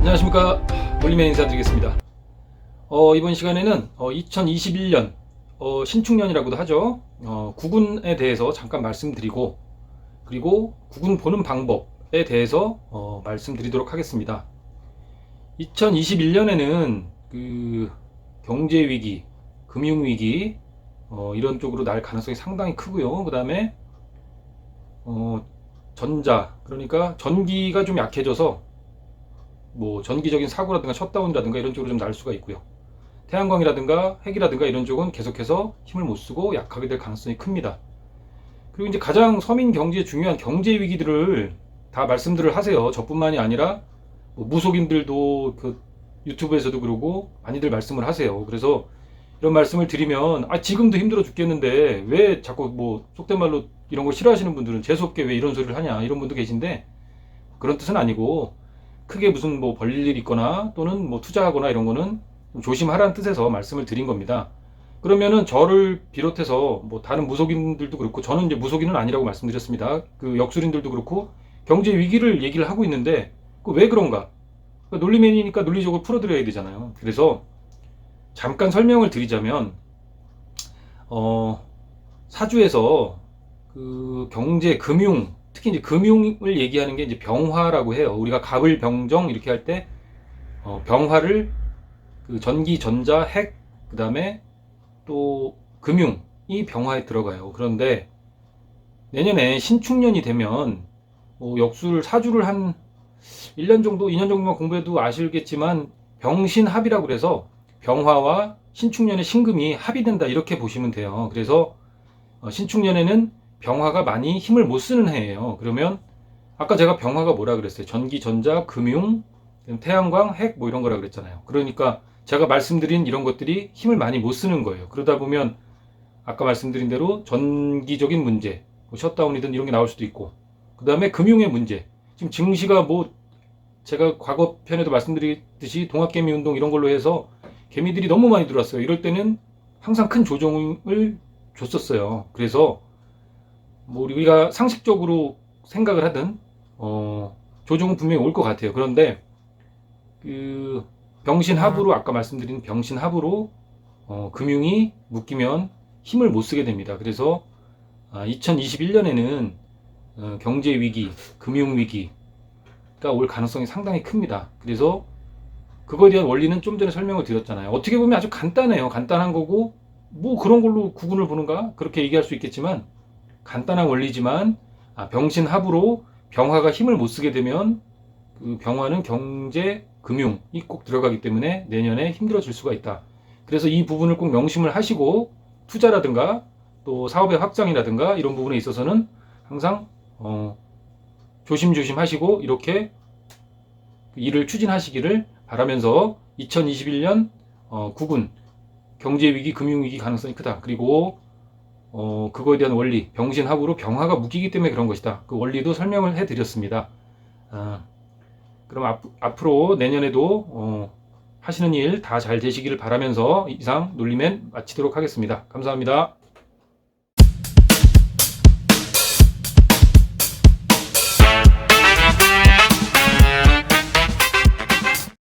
안녕하십니까. 놀림의 인사드리겠습니다. 이번 시간에는 2021년 신축년이라고도 하죠. 구군에 대해서 잠깐 말씀드리고, 그리고 구군 보는 방법에 대해서 말씀드리도록 하겠습니다. 2021년에는 그 경제위기, 금융위기 이런 쪽으로 날 가능성이 상당히 크고요. 그 다음에 전자, 그러니까 전기가 좀 약해져서 뭐 전기적인 사고라든가 셧다운이라든가 이런 쪽으로 좀 날 수가 있고요. 태양광이라든가 핵이라든가 이런 쪽은 계속해서 힘을 못 쓰고 약하게 될 가능성이 큽니다. 그리고 이제 가장 서민 경제에 중요한 경제 위기들을 다 말씀들을 하세요. 저뿐만이 아니라 뭐 무속인들도 그 유튜브에서도 그러고 많이들 말씀을 하세요. 그래서 이런 말씀을 드리면 지금도 힘들어 죽겠는데 왜 자꾸 뭐 속된 말로 이런 걸 싫어하시는 분들은 재수없게 왜 이런 소리를 하냐 이런 분도 계신데, 그런 뜻은 아니고 크게 무슨 뭐 벌릴 일이 있거나 또는 뭐 투자하거나 이런 거는 좀 조심하라는 뜻에서 말씀을 드린 겁니다. 그러면은 저를 비롯해서 뭐 다른 무속인들도 그렇고, 저는 이제 무속인은 아니라고 말씀드렸습니다. 그 역술인들도 그렇고 경제 위기를 얘기를 하고 있는데 그 왜 그런가? 그러니까 논리맨이니까 논리적으로 풀어드려야 되잖아요. 그래서 잠깐 설명을 드리자면 사주에서 그 경제 금융, 특히 이제 금융을 얘기하는 게 이제 병화라고 해요. 우리가 갑을 병정 이렇게 할 때 병화를 그 전기, 전자, 핵, 그 다음에 또 금융이 병화에 들어가요. 그런데 내년에 신축년이 되면 역술 사주를 한 1년 정도, 2년 정도만 공부해도 아시겠지만 병신합이라고 그래서 병화와 신축년의 신금이 합이 된다 이렇게 보시면 돼요. 그래서 신축년에는 병화가 많이 힘을 못 쓰는 해예요. 그러면 아까 제가 병화가 뭐라 그랬어요? 전기, 전자, 금융, 태양광, 핵 뭐 이런 거라 그랬잖아요. 그러니까 제가 말씀드린 이런 것들이 힘을 많이 못 쓰는 거예요. 그러다 보면 아까 말씀드린 대로 전기적인 문제, 뭐 셧다운이든 이런 게 나올 수도 있고, 그 다음에 금융의 문제. 지금 증시가 뭐 제가 과거 편에도 말씀드렸듯이 동학개미 운동 이런 걸로 해서 개미들이 너무 많이 들어왔어요. 이럴 때는 항상 큰 조정을 줬었어요. 그래서 뭐 우리가 상식적으로 생각을 하든 조정은 분명히 올 것 같아요. 그런데 그 병신합으로, 아까 말씀드린 병신합으로 금융이 묶이면 힘을 못 쓰게 됩니다. 그래서 2021년에는 경제위기, 금융위기가 올 가능성이 상당히 큽니다. 그래서 그거에 대한 원리는 좀 전에 설명을 드렸잖아요. 어떻게 보면 아주 간단해요. 간단한 거고 뭐 그런 걸로 구분을 보는가? 그렇게 얘기할 수 있겠지만 간단한 원리지만, 병신합으로 병화가 힘을 못 쓰게 되면 그 병화는 경제, 금융이 꼭 들어가기 때문에 내년에 힘들어질 수가 있다. 그래서 이 부분을 꼭 명심을 하시고 투자라든가 또 사업의 확장이라든가 이런 부분에 있어서는 항상 조심조심 하시고 이렇게 일을 추진하시기를 바라면서 2021년 구군 경제위기, 금융위기 가능성이 크다. 그리고 그거에 대한 원리, 병신합으로 병화가 묶이기 때문에 그런 것이다. 그 원리도 설명을 해드렸습니다. 그럼 앞으로 내년에도 하시는 일 다 잘 되시기를 바라면서 이상 놀리맨 마치도록 하겠습니다. 감사합니다.